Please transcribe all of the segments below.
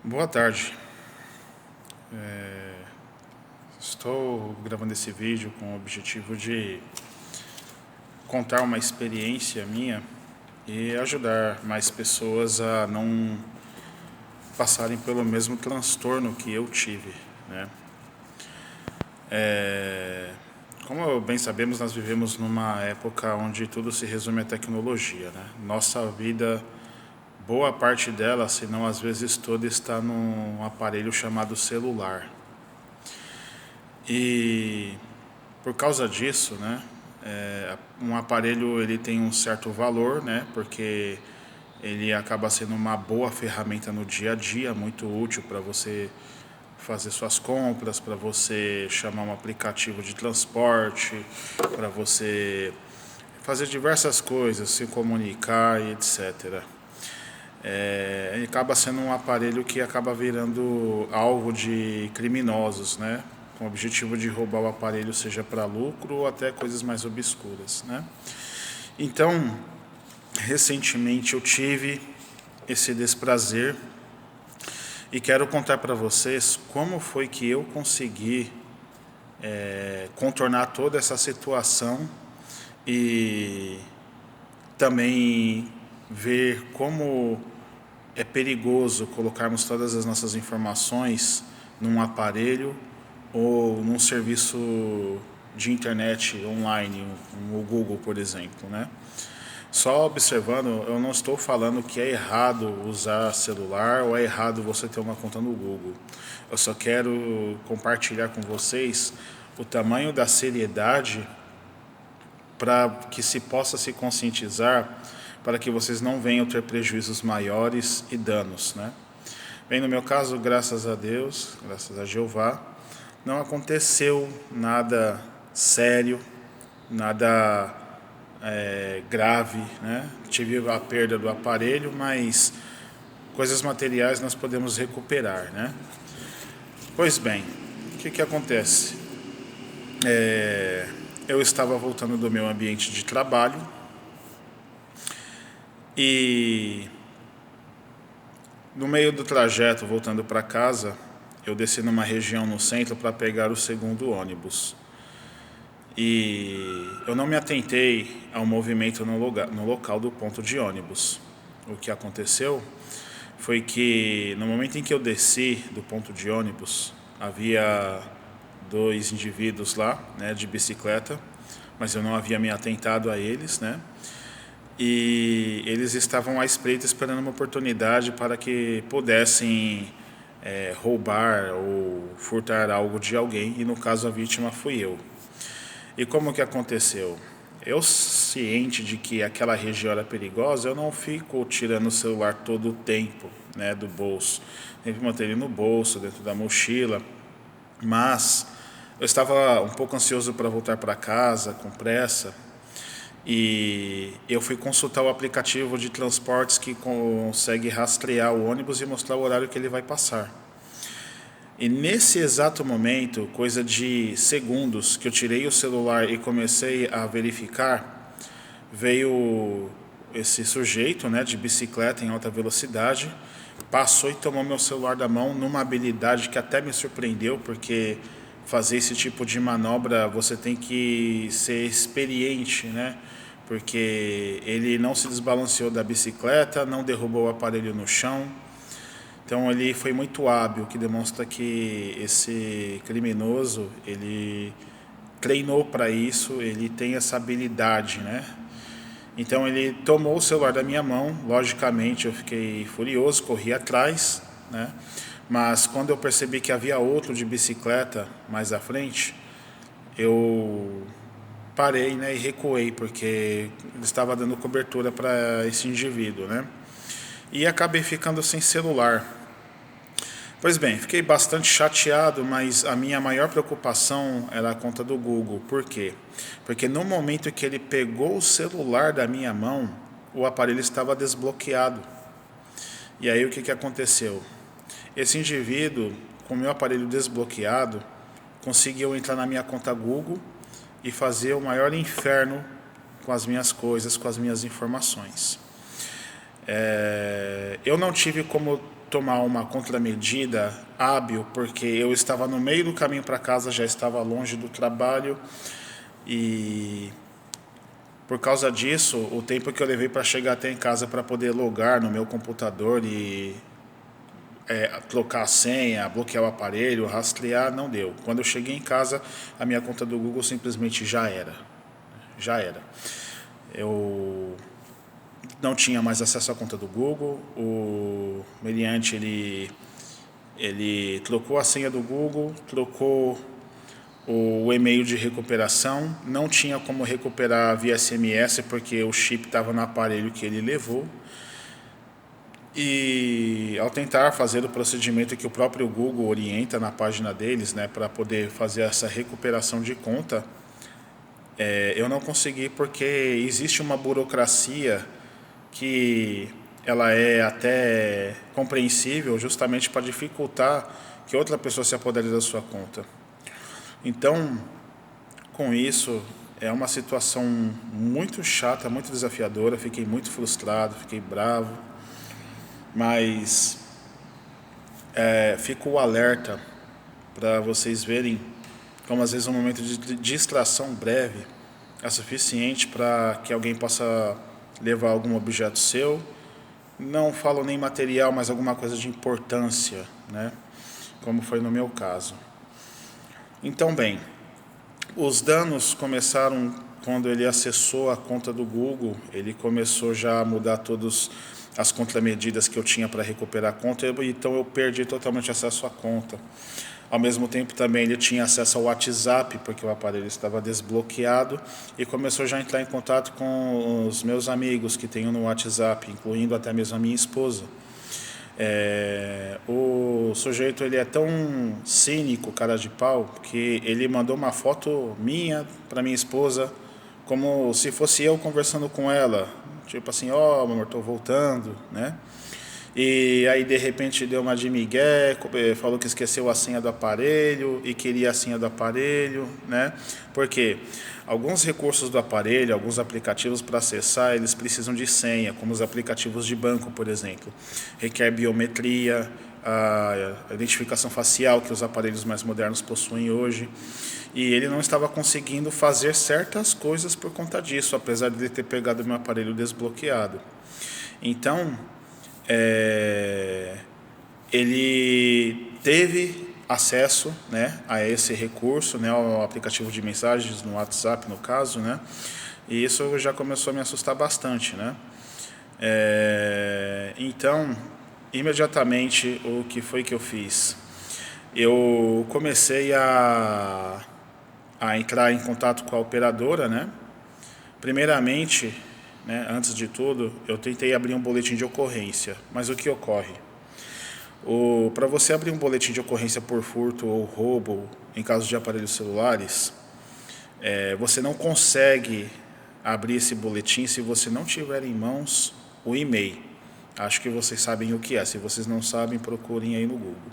Boa tarde. Estou gravando esse vídeo com o objetivo de contar uma experiência minha e ajudar mais pessoas a não passarem pelo mesmo transtorno que eu tive, né? Como bem sabemos, nós vivemos numa época onde tudo se resume à tecnologia, né? Nossa vida, boa parte dela, se não às vezes toda, está num aparelho chamado celular. E por causa disso, né, um aparelho ele tem um certo valor, né, porque ele acaba sendo uma boa ferramenta no dia a dia, muito útil para você fazer suas compras, para você chamar um aplicativo de transporte, para você fazer diversas coisas, se comunicar e etc. Ele acaba sendo um aparelho que acaba virando alvo de criminosos, né? Com o objetivo de roubar o aparelho, seja para lucro ou até coisas mais obscuras, né? Então, recentemente eu tive esse desprazer e quero contar para vocês como foi que eu consegui contornar toda essa situação e também ver como é perigoso colocarmos todas as nossas informações num aparelho ou num serviço de internet online, o Google, por exemplo, né? Só observando, eu não estou falando que é errado usar celular ou é errado você ter uma conta no Google. Eu só quero compartilhar com vocês o tamanho da seriedade para que se possa se conscientizar, para que vocês não venham ter prejuízos maiores e danos, né? Bem, no meu caso, graças a Deus, graças a Jeová, não aconteceu nada sério, nada grave, né? Tive a perda do aparelho, mas coisas materiais nós podemos recuperar, né? Pois bem, o que acontece? Eu estava voltando do meu ambiente de trabalho e no meio do trajeto, voltando para casa, eu desci numa região no centro para pegar o segundo ônibus. E eu não me atentei ao movimento no local do ponto de ônibus. O que aconteceu foi que no momento em que eu desci do ponto de ônibus, havia dois indivíduos lá, né, de bicicleta, mas eu não havia me atentado a eles, né? E eles estavam à espreita esperando uma oportunidade para que pudessem roubar ou furtar algo de alguém, e no caso a vítima fui eu. E como que aconteceu? Eu, ciente de que aquela região era perigosa, eu não fico tirando o celular todo o tempo, né, do bolso. Sempre manter ele no bolso, dentro da mochila. Mas eu estava um pouco ansioso para voltar para casa, com pressa, e eu fui consultar o aplicativo de transportes que consegue rastrear o ônibus e mostrar o horário que ele vai passar. E nesse exato momento, coisa de segundos, que eu tirei o celular e comecei a verificar, veio esse sujeito, né, de bicicleta em alta velocidade, passou e tomou meu celular da mão numa habilidade que até me surpreendeu, porque fazer esse tipo de manobra você tem que ser experiente, né? Porque ele não se desbalanceou da bicicleta, não derrubou o aparelho no chão. Então ele foi muito hábil, o que demonstra que esse criminoso, ele treinou para isso, ele tem essa habilidade, né? Então ele tomou o celular da minha mão, logicamente eu fiquei furioso, corri atrás, né? Mas quando eu percebi que havia outro de bicicleta mais à frente, eu parei, né, e recuei, porque ele estava dando cobertura para esse indivíduo, né? E acabei ficando sem celular. Pois bem, fiquei bastante chateado, mas a minha maior preocupação era a conta do Google. Por quê? Porque no momento que ele pegou o celular da minha mão, o aparelho estava desbloqueado. E aí o que aconteceu? Esse indivíduo, com o meu aparelho desbloqueado, conseguiu entrar na minha conta Google e fazer o maior inferno com as minhas coisas, com as minhas informações. Eu não tive como tomar uma contramedida hábil, porque eu estava no meio do caminho para casa, já estava longe do trabalho e por causa disso, o tempo que eu levei para chegar até em casa para poder logar no meu computador e trocar a senha, bloquear o aparelho, rastrear, não deu. Quando eu cheguei em casa, a minha conta do Google simplesmente já era. Já era. Eu não tinha mais acesso à conta do Google. O meliante ele trocou a senha do Google, trocou o e-mail de recuperação, não tinha como recuperar via SMS porque o chip estava no aparelho que ele levou. E ao tentar fazer o procedimento que o próprio Google orienta na página deles, né, para poder fazer essa recuperação de conta, eu não consegui porque existe uma burocracia que ela é até compreensível justamente para dificultar que outra pessoa se apodere da sua conta. Então, com isso, é uma situação muito chata, muito desafiadora, fiquei muito frustrado, fiquei bravo, mas fico o alerta para vocês verem como às vezes um momento de distração breve é suficiente para que alguém possa levar algum objeto seu, não falo nem material, mas alguma coisa de importância, né? Como foi no meu caso. Então, bem, os danos começaram quando ele acessou a conta do Google, ele começou já a mudar todas as contramedidas que eu tinha para recuperar a conta, então eu perdi totalmente acesso à conta. Ao mesmo tempo também ele tinha acesso ao WhatsApp, porque o aparelho estava desbloqueado, e começou já a entrar em contato com os meus amigos que tenho no WhatsApp, incluindo até mesmo a minha esposa. O sujeito ele é tão cínico, cara de pau, que ele mandou uma foto minha para minha esposa, como se fosse eu conversando com ela, tipo assim, ó, amor, tô voltando, né? E aí de repente deu uma de migué, falou que esqueceu a senha do aparelho e queria a senha do aparelho, né? Porque alguns recursos do aparelho, alguns aplicativos para acessar, eles precisam de senha, como os aplicativos de banco, por exemplo. Requer biometria, a identificação facial que os aparelhos mais modernos possuem hoje. E ele não estava conseguindo fazer certas coisas por conta disso, apesar de ele ter pegado meu aparelho desbloqueado. Então, ele teve acesso, né, a esse recurso, né, ao aplicativo de mensagens no WhatsApp, no caso, né, e isso já começou a me assustar bastante, né. Então, imediatamente, o que foi que eu fiz? Eu comecei a entrar em contato com a operadora, né. Primeiramente, né, antes de tudo, eu tentei abrir um boletim de ocorrência, mas o que ocorre? Para você abrir um boletim de ocorrência por furto ou roubo em caso de aparelhos celulares, você não consegue abrir esse boletim se você não tiver em mãos o e-mail. Acho que vocês sabem o que é. Se vocês não sabem, procurem aí no Google.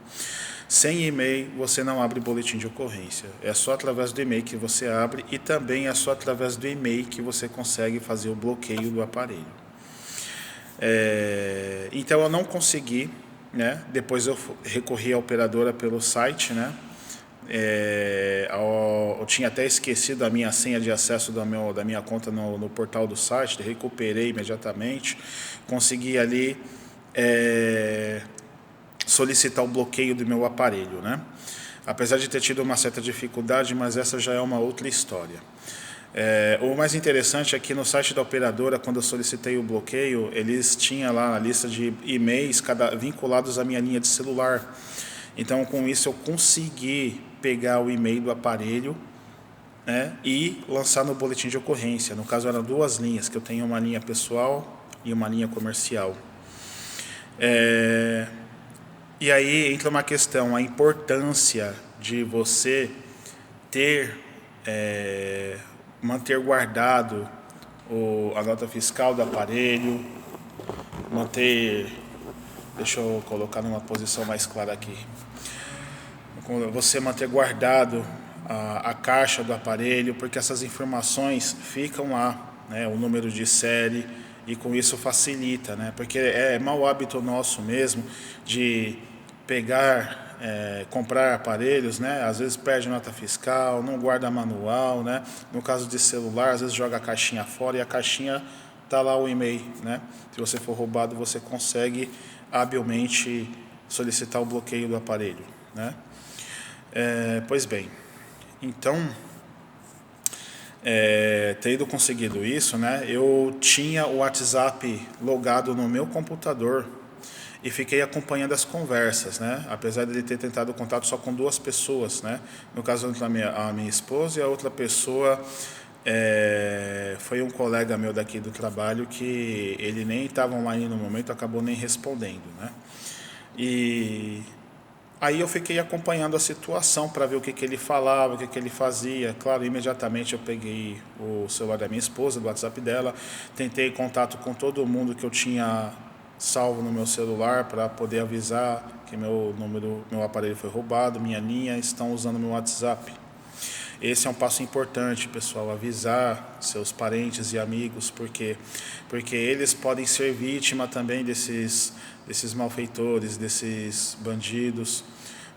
Sem e-mail, você não abre boletim de ocorrência. É só através do e-mail que você abre e também é só através do e-mail que você consegue fazer o bloqueio do aparelho. Então eu não consegui, né? Depois eu recorri à operadora pelo site, né? Eu tinha até esquecido a minha senha de acesso da minha conta no portal do site, recuperei imediatamente, consegui ali solicitar o bloqueio do meu aparelho, né? Apesar de ter tido uma certa dificuldade, mas essa já é uma outra história. O mais interessante é que no site da operadora, quando eu solicitei o bloqueio, eles tinham lá a lista de e-mails vinculados à minha linha de celular. Então, com isso, eu consegui pegar o e-mail do aparelho, né, e lançar no boletim de ocorrência. No caso, eram duas linhas, que eu tenho uma linha pessoal e uma linha comercial. E aí entra uma questão, a importância de você manter guardado a nota fiscal do aparelho, deixa eu colocar numa posição mais clara aqui, você manter guardado a caixa do aparelho, porque essas informações ficam lá, né, o número de série, e com isso facilita, né? Porque é mau hábito nosso mesmo de pegar, comprar aparelhos, né? Às vezes perde nota fiscal, não guarda manual, né? No caso de celular, às vezes joga a caixinha fora e a caixinha tá lá o e-mail, né? Se você for roubado, você consegue habilmente solicitar o bloqueio do aparelho, né? Pois bem, então, tendo conseguido isso, né? Eu tinha o WhatsApp logado no meu computador e fiquei acompanhando as conversas, né? Apesar de ele ter tentado contato só com duas pessoas, né? No caso a minha esposa e a outra pessoa foi um colega meu daqui do trabalho que ele nem estava online no momento, acabou nem respondendo, né? E aí eu fiquei acompanhando a situação para ver o que ele falava, o que ele fazia. Claro, imediatamente eu peguei o celular da minha esposa, do WhatsApp dela, tentei contato com todo mundo que eu tinha salvo no meu celular para poder avisar que meu aparelho foi roubado, minha linha, estão usando meu WhatsApp. Esse é um passo importante, pessoal, avisar seus parentes e amigos, porque eles podem ser vítima também desses malfeitores, desses bandidos,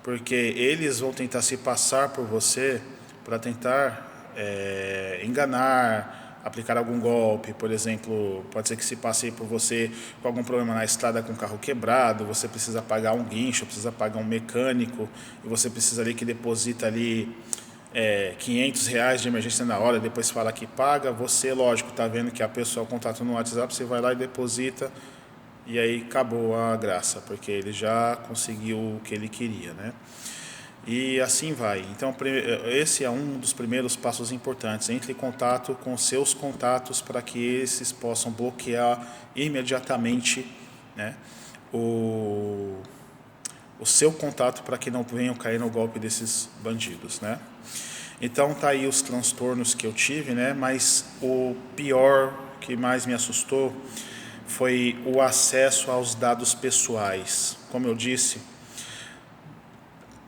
porque eles vão tentar se passar por você para tentar enganar, aplicar algum golpe. Por exemplo, pode ser que se passe por você com algum problema na estrada com o carro quebrado, você precisa pagar um guincho, precisa pagar um mecânico, e você precisa ali que deposita ali R$ 500 de emergência na hora, depois fala que paga, você, lógico, está vendo que a pessoa contato no WhatsApp, você vai lá e deposita, e aí acabou a graça, porque ele já conseguiu o que ele queria, né? E assim vai. Então, esse é um dos primeiros passos importantes. Entre em contato com seus contatos para que esses possam bloquear imediatamente, né, o seu contato para que não venham cair no golpe desses bandidos, né? Então tá aí os transtornos que eu tive, né? Mas o pior que mais me assustou foi o acesso aos dados pessoais. Como eu disse,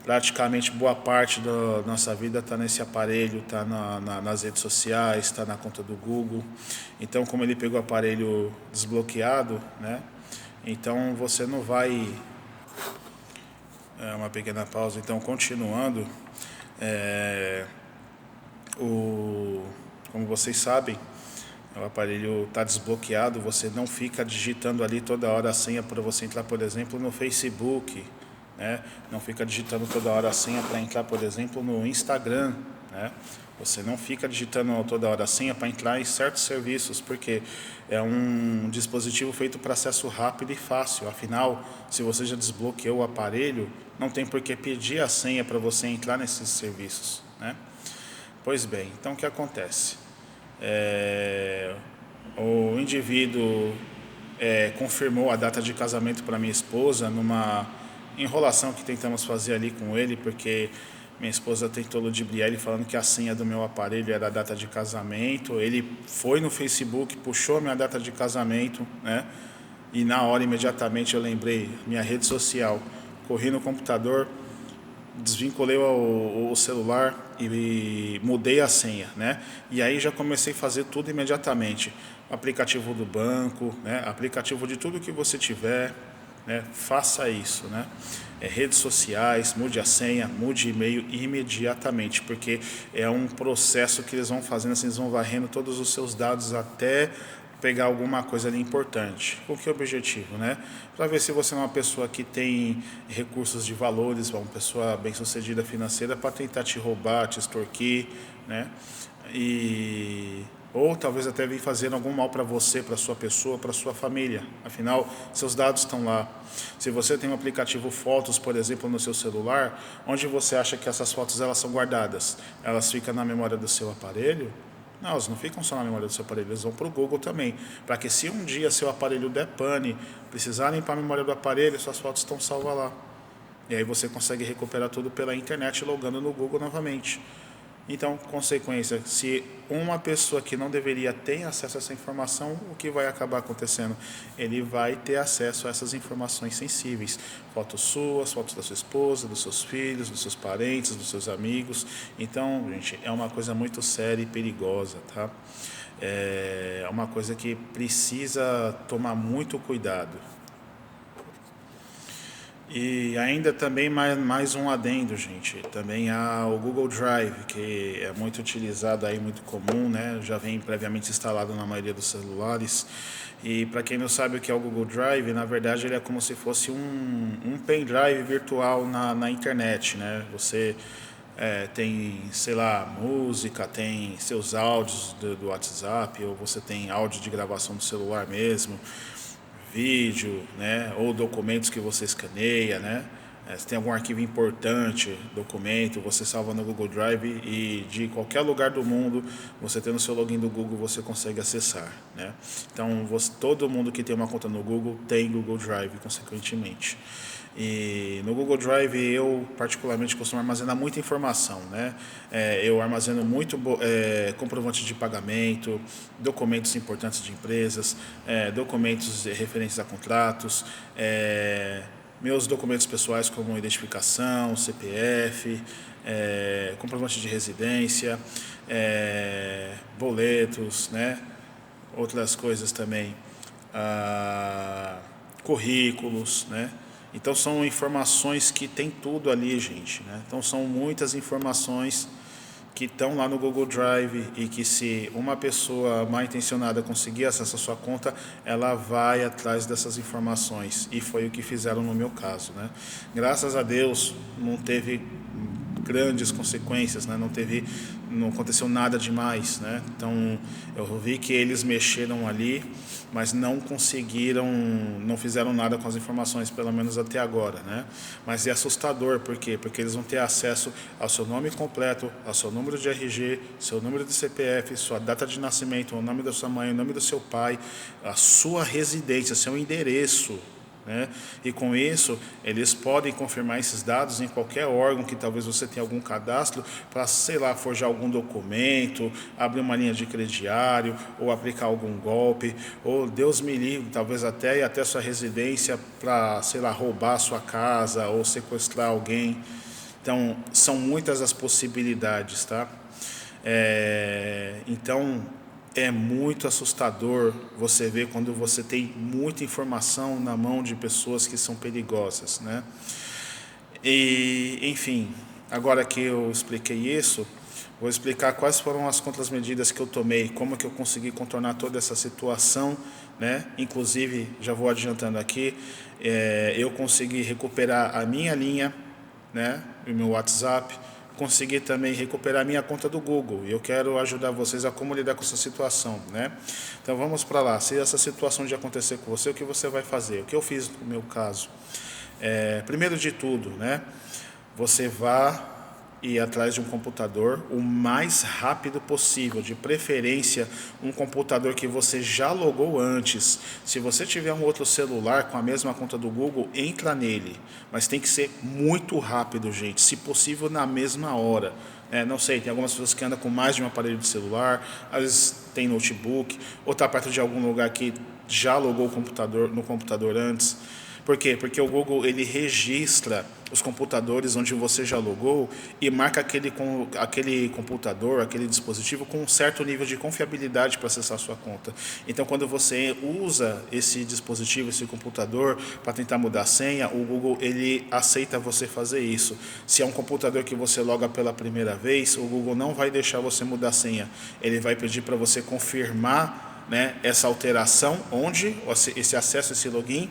praticamente boa parte da nossa vida está nesse aparelho, está nas redes sociais, está na conta do Google. Então, como ele pegou o aparelho desbloqueado, né? Então você não vai... uma pequena pausa. Então, continuando, como vocês sabem, o aparelho está desbloqueado, você não fica digitando ali toda hora a senha para você entrar, por exemplo, no Facebook, né? Não fica digitando toda hora a senha para entrar, por exemplo, no Instagram, né? Você não fica digitando toda hora a senha para entrar em certos serviços, porque é um dispositivo feito para acesso rápido e fácil. Afinal, se você já desbloqueou o aparelho, não tem por que pedir a senha para você entrar nesses serviços, né? Pois bem, então o que acontece? O indivíduo confirmou a data de casamento para minha esposa numa enrolação que tentamos fazer ali com ele, porque minha esposa tentou ludibriar ele falando que a senha do meu aparelho era a data de casamento. Ele foi no Facebook, puxou a minha data de casamento, né? E na hora, imediatamente, eu lembrei, minha rede social, corri no computador, desvinculei o celular e mudei a senha, né? E aí já comecei a fazer tudo imediatamente. Aplicativo do banco, né? Aplicativo de tudo que você tiver, né? Faça isso, né? Redes sociais, mude a senha, mude e-mail imediatamente, porque é um processo que eles vão fazendo, assim, eles vão varrendo todos os seus dados até pegar alguma coisa ali importante. Com que objetivo, né? Para ver se você é uma pessoa que tem recursos de valores, uma pessoa bem-sucedida financeira, para tentar te roubar, te extorquir, né? Ou talvez até vir fazer algum mal para você, para sua pessoa, para sua família. Afinal, seus dados estão lá. Se você tem um aplicativo Fotos, por exemplo, no seu celular, onde você acha que essas fotos elas são guardadas? Elas ficam na memória do seu aparelho? Não, elas não ficam só na memória do seu aparelho, eles vão para o Google também. Para que se um dia seu aparelho der pane, precisar limpar a memória do aparelho, suas fotos estão salvas lá. E aí você consegue recuperar tudo pela internet, logando no Google novamente. Então, consequência, se uma pessoa que não deveria ter acesso a essa informação, o que vai acabar acontecendo? Ele vai ter acesso a essas informações sensíveis. Fotos suas, fotos da sua esposa, dos seus filhos, dos seus parentes, dos seus amigos. Então, gente, é uma coisa muito séria e perigosa, tá? É uma coisa que precisa tomar muito cuidado. E ainda também mais um adendo, gente. Também há o Google Drive, que é muito utilizado aí, muito comum, né? Já vem previamente instalado na maioria dos celulares. E para quem não sabe o que é o Google Drive, na verdade ele é como se fosse um pendrive virtual na internet, né? Você tem, sei lá, música, tem seus áudios do WhatsApp, ou você tem áudio de gravação do celular mesmo, vídeo, né, ou documentos que você escaneia, né? Se tem algum arquivo importante, documento, você salva no Google Drive e de qualquer lugar do mundo, você tendo o seu login do Google, você consegue acessar, né? Então, todo mundo que tem uma conta no Google tem Google Drive, consequentemente. E no Google Drive eu particularmente costumo armazenar muita informação, né? Eu armazeno muito comprovante de pagamento, documentos importantes de empresas, documentos referentes a contratos, meus documentos pessoais como identificação, CPF, comprovante de residência, boletos, né? Outras coisas também, currículos, né? Então são informações que tem tudo ali, gente, né? Então são muitas informações que estão lá no Google Drive e que se uma pessoa mal intencionada conseguir acesso à sua conta, ela vai atrás dessas informações. E foi o que fizeram no meu caso, né? Graças a Deus não teve grandes consequências, né? Não aconteceu nada demais, né? Então eu vi que eles mexeram ali, mas não conseguiram, não fizeram nada com as informações, pelo menos até agora, né? Mas é assustador, por quê? Porque eles vão ter acesso ao seu nome completo, ao seu número de RG, seu número de CPF, sua data de nascimento, o nome da sua mãe, o nome do seu pai, a sua residência, seu endereço, né? E com isso, eles podem confirmar esses dados em qualquer órgão que talvez você tenha algum cadastro para, sei lá, forjar algum documento, abrir uma linha de crediário, ou aplicar algum golpe, ou Deus me livre, talvez até ir até sua residência para, sei lá, roubar a sua casa ou sequestrar alguém. Então, são muitas as possibilidades, tá? Então, é muito assustador você ver quando você tem muita informação na mão de pessoas que são perigosas, né? E, enfim, agora que eu expliquei isso, vou explicar quais foram as contramedidas que eu tomei, como que eu consegui contornar toda essa situação, né? Inclusive, já vou adiantando aqui, eu consegui recuperar a minha linha, né, o meu WhatsApp, consegui também recuperar a minha conta do Google. E eu quero ajudar vocês a como lidar com essa situação, né? Então vamos para lá. Se essa situação de acontecer com você, o que você vai fazer? O que eu fiz no meu caso? Primeiro de tudo, né? Você vai ir atrás de um computador o mais rápido possível, de preferência um computador que você já logou antes. Se você tiver um outro celular com a mesma conta do Google, entra nele, mas tem que ser muito rápido, gente, se possível na mesma hora. Não sei, tem algumas pessoas que andam com mais de um aparelho de celular, às vezes tem notebook, ou está perto de algum lugar que já logou o computador no computador antes. Por quê? Porque o Google ele registra os computadores onde você já logou e marca aquele computador, aquele dispositivo com um certo nível de confiabilidade para acessar a sua conta. Então, quando você usa esse dispositivo, esse computador, para tentar mudar a senha, o Google ele aceita você fazer isso. Se é um computador que você loga pela primeira vez, o Google não vai deixar você mudar a senha. Ele vai pedir para você confirmar, né, essa alteração, onde esse acesso, esse login,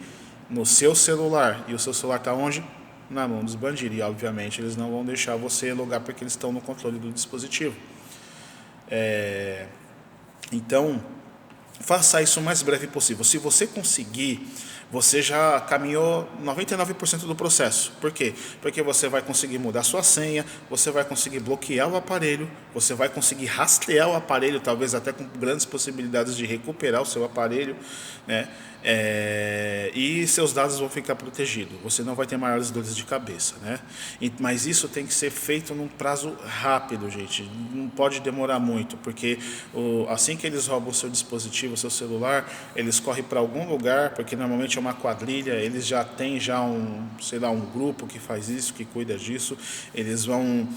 no seu celular. E o seu celular está onde? Na mão dos bandidos. E, obviamente, eles não vão deixar você logar porque eles estão no controle do dispositivo. Então, faça isso o mais breve possível. Se você conseguir, você já caminhou 99% do processo. Por quê? Porque você vai conseguir mudar sua senha, você vai conseguir bloquear o aparelho, você vai conseguir rastrear o aparelho, talvez até com grandes possibilidades de recuperar o seu aparelho, né? E seus dados vão ficar protegidos. Você não vai ter maiores dores de cabeça, né? Mas isso tem que ser feito num prazo rápido, gente. Não pode demorar muito, porque assim que eles roubam o seu dispositivo, o seu celular, eles correm para algum lugar, porque normalmente é uma quadrilha, eles já têm um grupo que faz isso, que cuida disso. Eles vão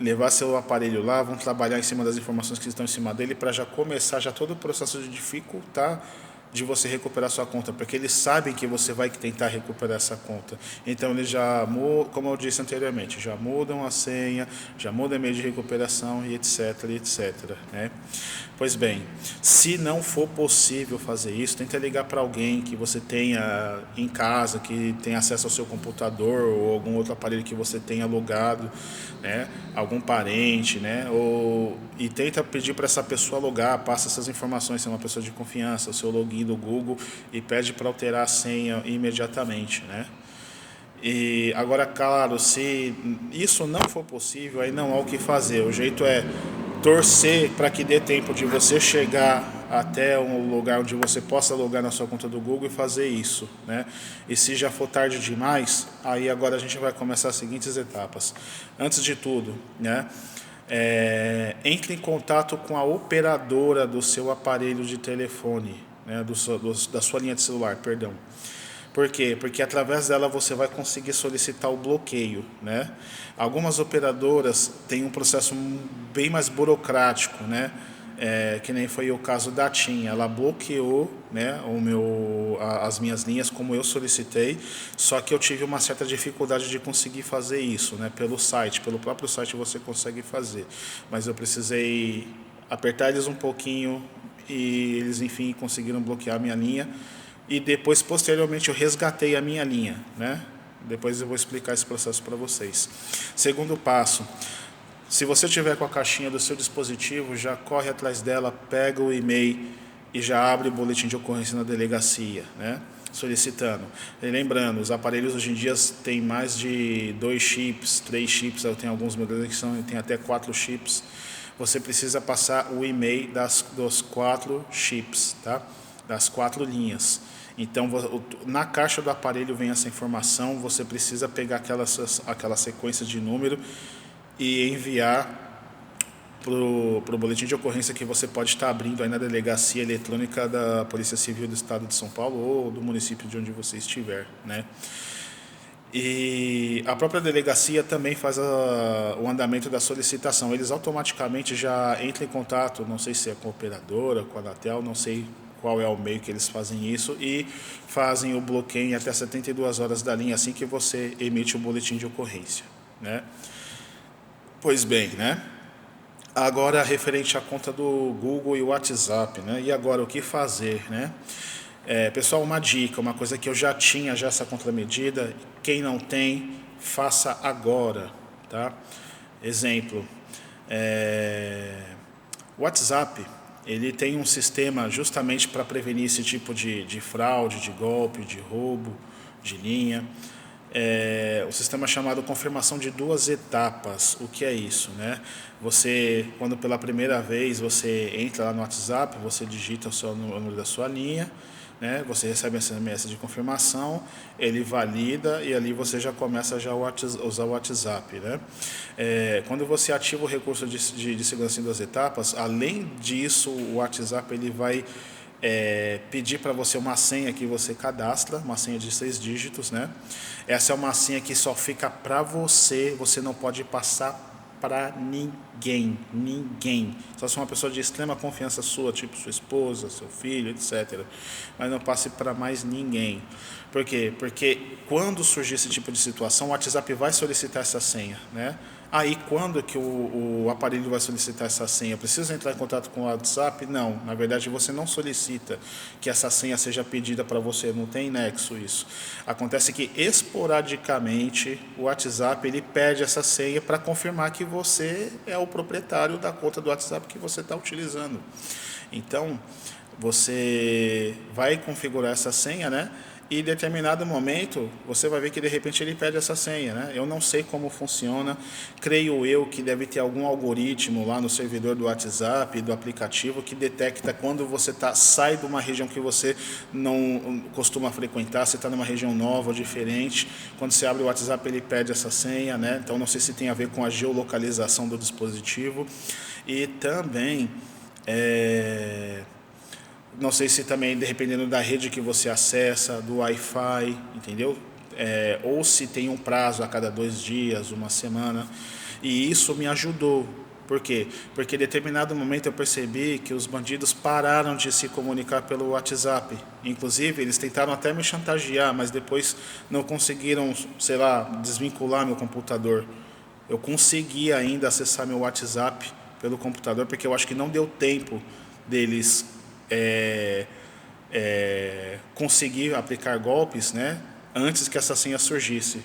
levar seu aparelho lá, vão trabalhar em cima das informações que estão em cima dele para já começar já todo o processo de dificultar de você recuperar sua conta, porque eles sabem que você vai tentar recuperar essa conta. Então eles já, como eu disse anteriormente, já mudam a senha, já mudam o e-mail de recuperação e etc, né? Pois bem, se não for possível fazer isso, tenta ligar para alguém que você tenha em casa, que tenha acesso ao seu computador ou algum outro aparelho que você tenha logado, né? Algum parente, né? E tenta pedir para essa pessoa logar, passa essas informações, se é uma pessoa de confiança, o seu login do Google, e pede para alterar a senha imediatamente, né? E agora, claro, se isso não for possível, aí não há o que fazer. O jeito é torcer para que dê tempo de você chegar até um lugar onde você possa logar na sua conta do Google e fazer isso, né? E se já for tarde demais, aí agora a gente vai começar as seguintes etapas. Antes de tudo, né? Entre em contato com a operadora do seu aparelho de telefone, né? Da sua linha de celular, perdão. Por quê? Porque através dela você vai conseguir solicitar o bloqueio, né? Algumas operadoras têm um processo bem mais burocrático, né? Que nem foi o caso da TIM, ela bloqueou, né, as minhas linhas como eu solicitei, só que eu tive uma certa dificuldade de conseguir fazer isso, né, pelo site, pelo próprio site você consegue fazer, mas eu precisei apertar eles um pouquinho e eles enfim conseguiram bloquear a minha linha. E depois, posteriormente, eu resgatei a minha linha, né? Depois eu vou explicar esse processo para vocês. Segundo passo, se você tiver com a caixinha do seu dispositivo, já corre atrás dela, pega o e-mail e já abre o boletim de ocorrência na delegacia, né? Solicitando. E lembrando, os aparelhos hoje em dia têm mais de 2 chips, 3 chips, eu tenho alguns modelos que tem até 4 chips. Você precisa passar o e-mail dos 4 chips, tá? Das 4 linhas. Então, na caixa do aparelho vem essa informação, você precisa pegar aquela sequência de número e enviar para o boletim de ocorrência que você pode estar abrindo aí na delegacia eletrônica da Polícia Civil do Estado de São Paulo ou do município de onde você estiver, né? E a própria delegacia também faz o andamento da solicitação. Eles automaticamente já entram em contato, não sei se é com a operadora, com a Anatel, não sei qual é o meio que eles fazem isso, e fazem o bloqueio em até 72 horas da linha assim que você emite o boletim de ocorrência, né? Pois bem, né? Agora, referente à conta do Google e o WhatsApp, né? E agora, o que fazer, né? Pessoal, uma dica, uma coisa que eu já tinha já essa contramedida, quem não tem, faça agora, tá? Exemplo, o WhatsApp, ele tem um sistema justamente para prevenir esse tipo de fraude, de golpe, de roubo, de linha. O sistema chamado confirmação de 2 etapas. O que é isso, né? Você, quando pela primeira vez você entra lá no WhatsApp, você digita o número da sua linha, né? Você recebe essa SMS de confirmação, ele valida e ali você já começa já a usar o WhatsApp, né? Quando você ativa o recurso de segurança em 2 etapas, além disso, o WhatsApp ele vai pedir para você uma senha que você cadastra, uma senha de 6 dígitos, né? Essa é uma senha que só fica para você, você não pode passar para ninguém. Só se uma pessoa de extrema confiança sua, tipo sua esposa, seu filho, etc. Mas não passe para mais ninguém. Por quê? Porque quando surgir esse tipo de situação, o WhatsApp vai solicitar essa senha, né? Aí, quando que o aparelho vai solicitar essa senha? Precisa entrar em contato com o WhatsApp? Não, na verdade você não solicita que essa senha seja pedida para você, não tem nexo isso. Acontece que esporadicamente o WhatsApp ele pede essa senha para confirmar que você é o proprietário da conta do WhatsApp que você está utilizando. Então, você vai configurar essa senha, né? E em determinado momento, você vai ver que de repente ele pede essa senha, né? Eu não sei como funciona, creio eu que deve ter algum algoritmo lá no servidor do WhatsApp, do aplicativo, que detecta quando você sai de uma região que você não costuma frequentar, você está numa região nova ou diferente, quando você abre o WhatsApp ele pede essa senha, né? Então não sei se tem a ver com a geolocalização do dispositivo e também... Não sei se também, dependendo da rede que você acessa, do Wi-Fi, entendeu? ou se tem um prazo a cada 2 dias, uma semana. E isso me ajudou. Por quê? Porque em determinado momento eu percebi que os bandidos pararam de se comunicar pelo WhatsApp. Inclusive, eles tentaram até me chantagear, mas depois não conseguiram, sei lá, desvincular meu computador. Eu consegui ainda acessar meu WhatsApp pelo computador, porque eu acho que não deu tempo deles conseguir aplicar golpes, né, antes que essa senha surgisse.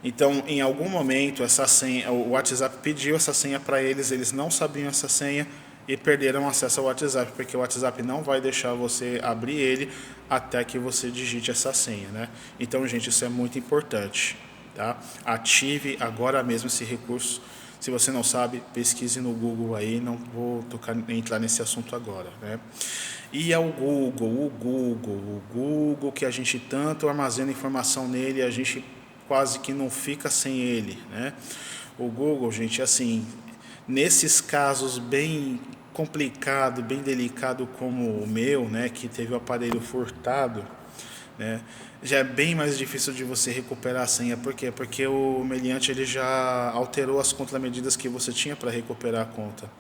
Então, em algum momento, essa senha, o WhatsApp pediu essa senha para eles, eles não sabiam essa senha e perderam acesso ao WhatsApp, porque o WhatsApp não vai deixar você abrir ele até que você digite essa senha, né? Então, gente, isso é muito importante, tá? Ative agora mesmo esse recurso. Se você não sabe, pesquise no Google aí, não vou entrar nesse assunto agora, né? E é o Google que a gente tanto armazena informação nele, a gente quase que não fica sem ele, né? O Google, gente, assim, nesses casos bem complicado, bem delicado como o meu, né, que teve o aparelho furtado, né, já é bem mais difícil de você recuperar a senha. Por quê? Porque o meliante ele já alterou as contramedidas que você tinha para recuperar a conta.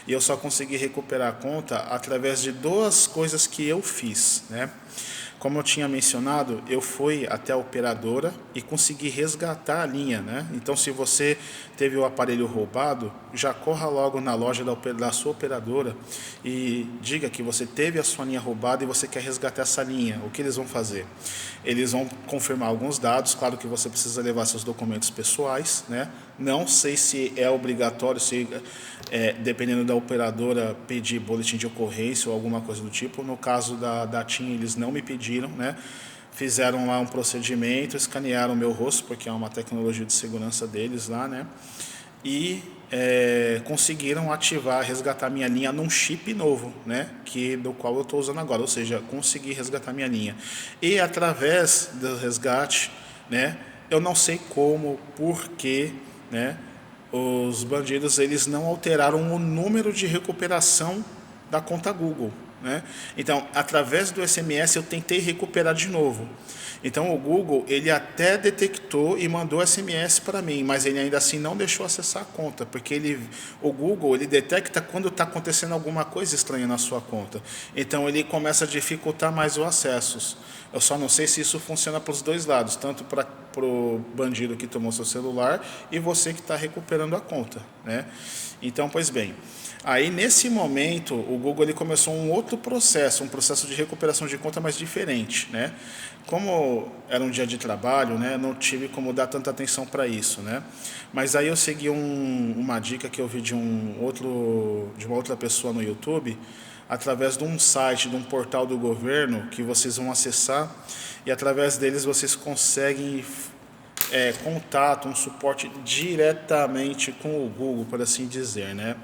E eu só consegui recuperar a conta através de duas coisas que eu fiz, né? Como eu tinha mencionado, eu fui até a operadora e consegui resgatar a linha, né? Então, se você teve o aparelho roubado, já corra logo na loja da sua operadora e diga que você teve a sua linha roubada e você quer resgatar essa linha. O que eles vão fazer? Eles vão confirmar alguns dados, claro que você precisa levar seus documentos pessoais, né? Não sei se é obrigatório, se dependendo da operadora, pedir boletim de ocorrência ou alguma coisa do tipo. No caso da TIM, eles não me pediram, né? Fizeram lá um procedimento, escanearam o meu rosto, porque é uma tecnologia de segurança deles lá, né? E conseguiram ativar, resgatar minha linha num chip novo, né? Do qual eu estou usando agora, ou seja, consegui resgatar minha linha. E através do resgate, né? Eu não sei como, porquê, né? Os bandidos eles não alteraram o número de recuperação da conta Google, né? Então, através do SMS eu tentei recuperar de novo. Então o Google ele até detectou e mandou SMS para mim, mas ele ainda assim não deixou acessar a conta, porque o Google ele detecta quando está acontecendo alguma coisa estranha na sua conta. Então ele começa a dificultar mais os acessos. Eu só não sei se isso funciona para os dois lados, tanto para o bandido que tomou seu celular e você que está recuperando a conta, né? Então, pois bem, aí nesse momento o Google ele começou um outro processo, um processo de recuperação de conta mais diferente, né? Como era um dia de trabalho, né, não tive como dar tanta atenção para isso, né? Mas aí eu segui uma dica que eu vi de uma outra pessoa no YouTube, através de um site, de um portal do governo que vocês vão acessar e através deles vocês conseguem contato, um suporte diretamente com o Google, por assim dizer, né?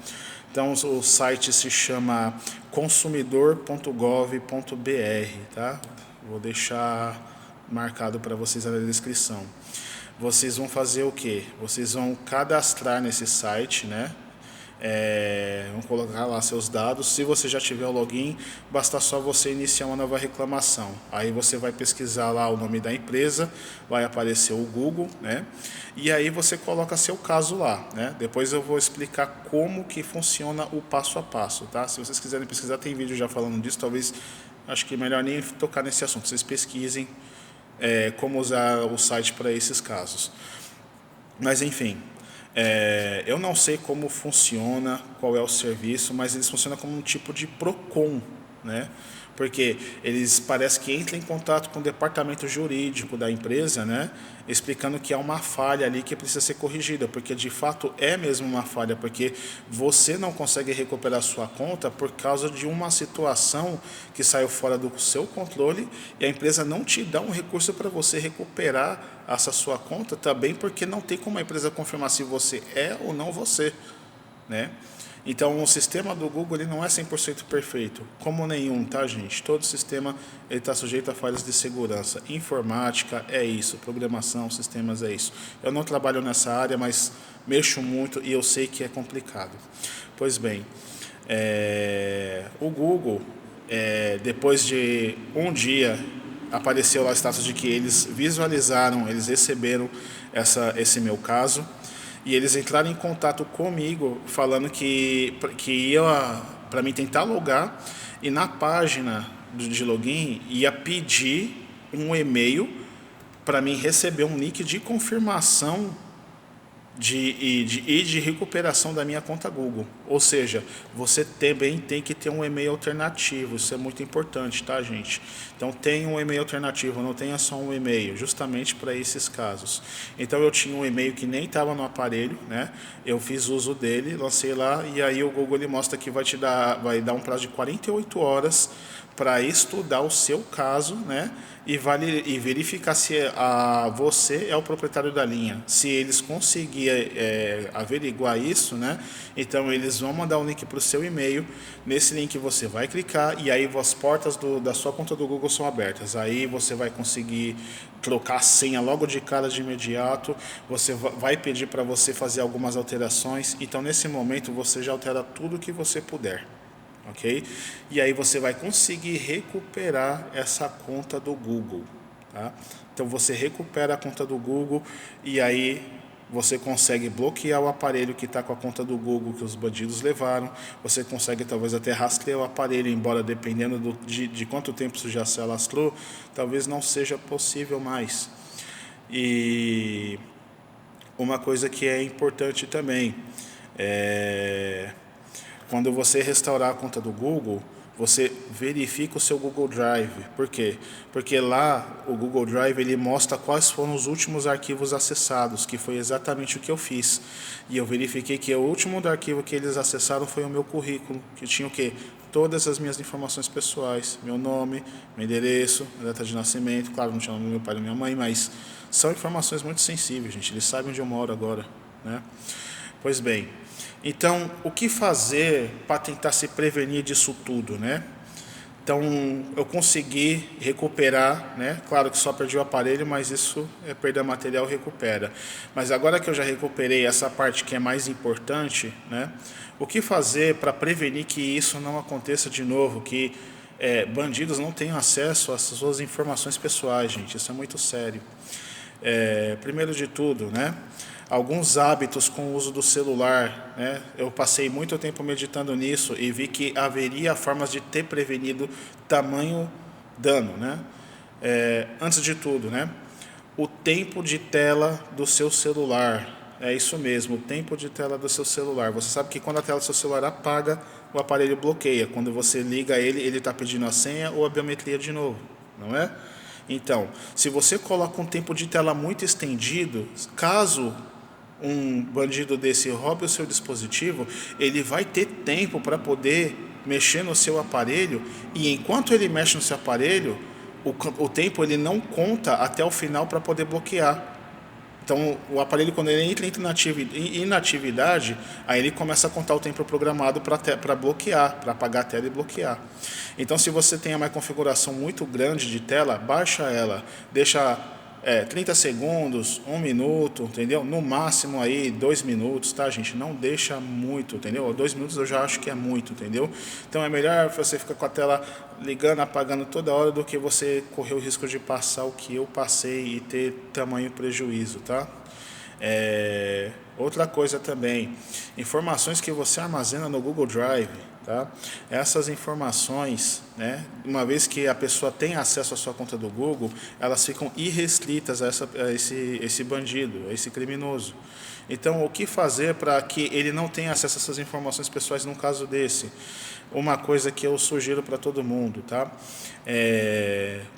Então o site se chama consumidor.gov.br, tá? Vou deixar marcado para vocês na descrição. Vocês vão fazer o quê? Vocês vão cadastrar nesse site, né? Vão colocar lá seus dados. Se você já tiver o login, basta só você iniciar uma nova reclamação. Aí você vai pesquisar lá o nome da empresa, vai aparecer o Google, né? E aí você coloca seu caso lá, né? Depois eu vou explicar como que funciona o passo a passo, tá? Se vocês quiserem pesquisar, tem vídeo já falando disso. Talvez, acho que é melhor nem tocar nesse assunto. Vocês pesquisem como usar o site para esses casos. Mas enfim, eu não sei como funciona, qual é o serviço, mas eles funcionam como um tipo de PROCON, né? Porque eles parece que entram em contato com o departamento jurídico da empresa, né? Explicando que há uma falha ali que precisa ser corrigida, porque de fato é mesmo uma falha, porque você não consegue recuperar sua conta por causa de uma situação que saiu fora do seu controle e a empresa não te dá um recurso para você recuperar essa sua conta, também porque não tem como a empresa confirmar se você é ou não você, né? Então o sistema do Google ele não é 100% perfeito, como nenhum, tá, gente? Todo sistema está sujeito a falhas de segurança. Informática é isso, programação, sistemas é isso. Eu não trabalho nessa área, mas mexo muito e eu sei que é complicado. Pois bem, o Google, depois de um dia apareceu lá o status de que eles visualizaram, eles receberam esse meu caso, e eles entraram em contato comigo falando que ia para mim tentar logar, e na página de login ia pedir um e-mail para mim receber um link de confirmação de recuperação da minha conta Google. Ou seja, você também tem que ter um e-mail alternativo. Isso é muito importante, tá, gente? Então, tenha um e-mail alternativo, não tenha só um e-mail, justamente para esses casos. Então, eu tinha um e-mail que nem estava no aparelho, né? Eu fiz uso dele, lancei lá, e aí o Google ele mostra que vai dar um prazo de 48 horas para estudar o seu caso, né? E verificar se você é o proprietário da linha. Se eles conseguirem averiguar isso, né? Então eles vão mandar um link para o seu e-mail. Nesse link você vai clicar e aí as portas da sua conta do Google são abertas. Aí você vai conseguir trocar a senha logo de cara, de imediato. Você vai pedir para você fazer algumas alterações. Então nesse momento você já altera tudo que você puder. Ok? E aí você vai conseguir recuperar essa conta do Google, tá? Então você recupera a conta do Google e aí você consegue bloquear o aparelho que está com a conta do Google que os bandidos levaram. Você consegue talvez até rastrear o aparelho, embora dependendo de quanto tempo isso já se alastrou, talvez não seja possível mais. E uma coisa que é importante também quando você restaurar a conta do Google, você verifica o seu Google Drive. Por quê? Porque lá o Google Drive ele mostra quais foram os últimos arquivos acessados, que foi exatamente o que eu fiz. E eu verifiquei que o último arquivo que eles acessaram foi o meu currículo, que tinha o quê? Todas as minhas informações pessoais, meu nome, meu endereço, minha data de nascimento, claro, não tinha o nome do meu pai e da minha mãe, mas são informações muito sensíveis, gente. Eles sabem onde eu moro agora, né? Pois bem, então, o que fazer para tentar se prevenir disso tudo, né? Então, eu consegui recuperar, né? Claro que só perdi o aparelho, mas isso é perda material, recupera. Mas agora que eu já recuperei essa parte que é mais importante, né? O que fazer para prevenir que isso não aconteça de novo, que bandidos não tenham acesso às suas informações pessoais, gente? Isso é muito sério. Primeiro de tudo, né? Alguns hábitos com o uso do celular, né? Eu passei muito tempo meditando nisso e vi que haveria formas de ter prevenido tamanho dano, né? Antes de tudo, né? O tempo de tela do seu celular, é isso mesmo, o tempo de tela do seu celular. Você sabe que quando a tela do seu celular apaga, o aparelho bloqueia. Quando você liga ele está pedindo a senha ou a biometria de novo, não é? Então, se você coloca um tempo de tela muito estendido, caso um bandido desse roube o seu dispositivo, ele vai ter tempo para poder mexer no seu aparelho, e enquanto ele mexe no seu aparelho, o tempo ele não conta até o final para poder bloquear. Então, o aparelho, quando ele entra em inatividade, aí ele começa a contar o tempo programado para bloquear, para apagar a tela e bloquear. Então, se você tem uma configuração muito grande de tela, baixa ela, deixa 30 segundos, 1 minuto, entendeu? No máximo aí 2 minutos, tá, gente? Não deixa muito, entendeu? 2 minutos eu já acho que é muito, entendeu? Então é melhor você ficar com a tela ligando, apagando toda hora do que você correr o risco de passar o que eu passei e ter tamanho prejuízo, tá? Outra coisa também, informações que você armazena no Google Drive, tá? Essas informações, né, uma vez que a pessoa tem acesso à sua conta do Google, elas ficam irrestritas a esse bandido, a esse criminoso. Então, o que fazer para que ele não tenha acesso a essas informações pessoais num caso desse? Uma coisa que eu sugiro para todo mundo, tá?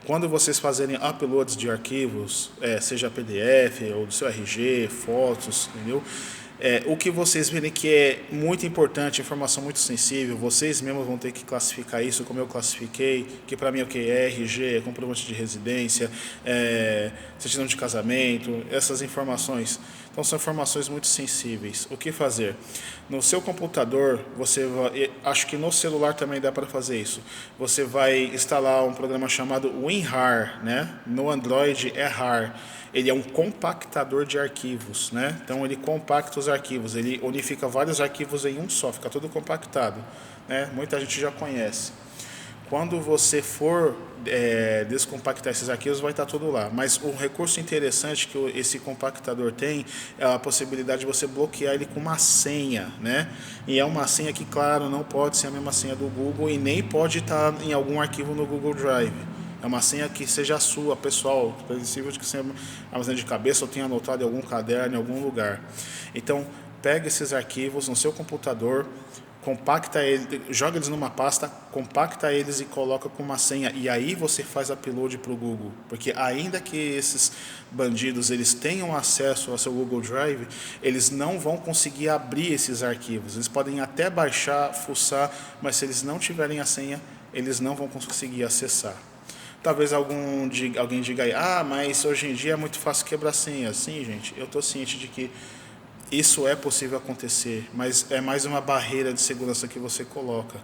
Quando vocês fazerem uploads de arquivos, seja PDF ou do seu RG, fotos, entendeu? O que vocês verem que é muito importante, informação muito sensível, vocês mesmos vão ter que classificar isso, como eu classifiquei, que para mim é o que? RG, comprovante de residência, certidão de casamento, essas informações. Então são informações muito sensíveis. O que fazer? No seu computador, acho que no celular também dá para fazer isso. Você vai instalar um programa chamado WinRAR, né? No Android é RAR. Ele é um compactador de arquivos, né? Então ele compacta os arquivos, ele unifica vários arquivos em um só, fica tudo compactado, né? Muita gente já conhece. Quando você for descompactar esses arquivos, vai estar tudo lá. Mas o recurso interessante que esse compactador tem é a possibilidade de você bloquear ele com uma senha, né? E é uma senha que, claro, não pode ser a mesma senha do Google e nem pode estar em algum arquivo no Google Drive. É uma senha que seja sua, pessoal, possível de que você armazene de cabeça ou tenha anotado em algum caderno, em algum lugar. Então, pega esses arquivos no seu computador, compacta eles, joga eles numa pasta, compacta eles e coloca com uma senha. E aí você faz upload para o Google. Porque ainda que esses bandidos eles tenham acesso ao seu Google Drive, eles não vão conseguir abrir esses arquivos. Eles podem até baixar, fuçar, mas se eles não tiverem a senha, eles não vão conseguir acessar. Talvez alguém diga aí, mas hoje em dia é muito fácil quebrar senha. Sim, gente, eu estou ciente de que isso é possível acontecer, mas é mais uma barreira de segurança que você coloca.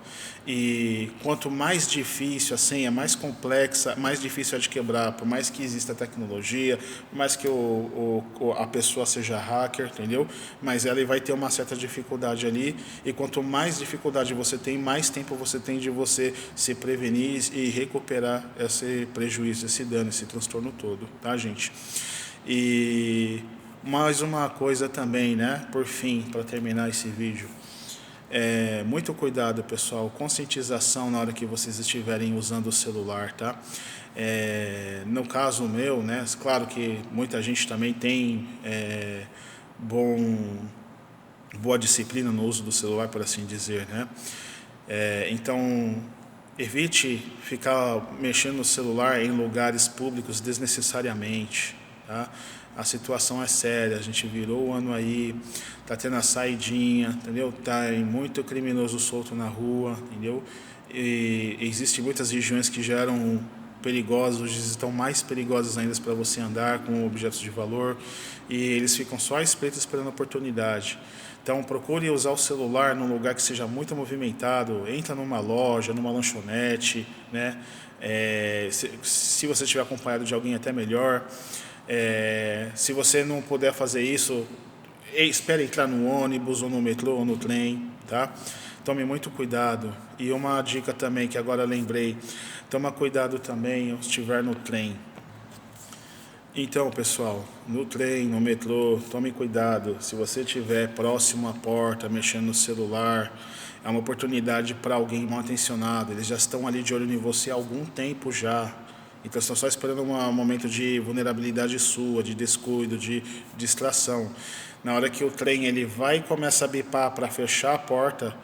E quanto mais difícil a senha, mais complexa, mais difícil é de quebrar, por mais que exista tecnologia, por mais que a pessoa seja hacker, entendeu? Mas ela vai ter uma certa dificuldade ali, e quanto mais dificuldade você tem, mais tempo você tem de você se prevenir e recuperar esse prejuízo, esse dano, esse transtorno todo, tá, gente? E mais uma coisa também, né? Por fim, para terminar esse vídeo, muito cuidado, pessoal, conscientização na hora que vocês estiverem usando o celular, tá? No caso meu, né? Claro que muita gente também tem boa disciplina no uso do celular, por assim dizer, né? Então, evite ficar mexendo no celular em lugares públicos desnecessariamente, tá? A situação é séria, a gente virou o ano aí, tá tendo a saidinha, entendeu? Tá muito criminoso solto na rua, entendeu? E existem muitas regiões que já eram perigosas, hoje estão mais perigosas ainda para você andar com objetos de valor, e eles ficam só à espreita esperando a oportunidade. Então procure usar o celular num lugar que seja muito movimentado, entra numa loja, numa lanchonete, né? Se você estiver acompanhado de alguém, até melhor. Se você não puder fazer isso, espere entrar no ônibus ou no metrô ou no trem, tá? Tome muito cuidado. E uma dica também que agora lembrei, toma cuidado também ao estiver no trem. Então, pessoal, no trem, no metrô, tome cuidado. Se você estiver próximo à porta, mexendo no celular, é uma oportunidade para alguém mal intencionado. Eles já estão ali de olho em você há algum tempo já. Então estão só esperando um momento de vulnerabilidade sua, de descuido, de distração. Na hora que o trem ele vai e começa a bipar para fechar a porta,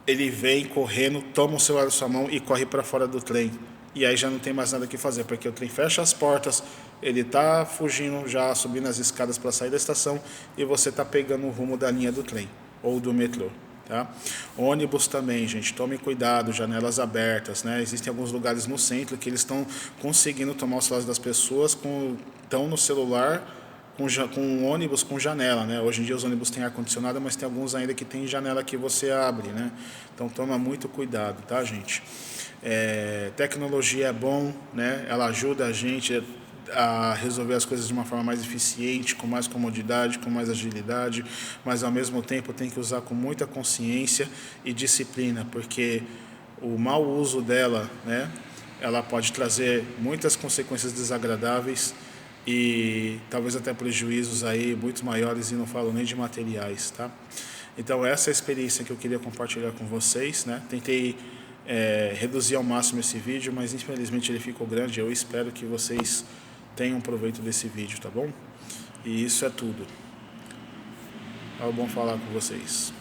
ele vem correndo, toma o celular da sua mão e corre para fora do trem. E aí já não tem mais nada o que fazer, porque o trem fecha as portas, ele está fugindo, já subindo as escadas para sair da estação, e você está pegando o rumo da linha do trem ou do metrô. Tá? Ônibus também, gente, tome cuidado, janelas abertas, né? Existem alguns lugares no centro que eles estão conseguindo tomar os celulares das pessoas, estão no celular com ônibus com janela, né? Hoje em dia os ônibus têm ar-condicionado, mas tem alguns ainda que tem janela que você abre, né? Então toma muito cuidado, tá, gente? Tecnologia é bom, né? Ela ajuda a gente a resolver as coisas de uma forma mais eficiente, com mais comodidade, com mais agilidade, mas ao mesmo tempo tem que usar com muita consciência e disciplina, porque o mau uso dela, né, ela pode trazer muitas consequências desagradáveis e talvez até prejuízos aí muito maiores, e não falo nem de materiais, tá? Então essa é a experiência que eu queria compartilhar com vocês, né? Tentei reduzir ao máximo esse vídeo, mas infelizmente ele ficou grande. Eu espero que vocês tenham proveito desse vídeo, tá bom? E isso é tudo. É bom falar com vocês.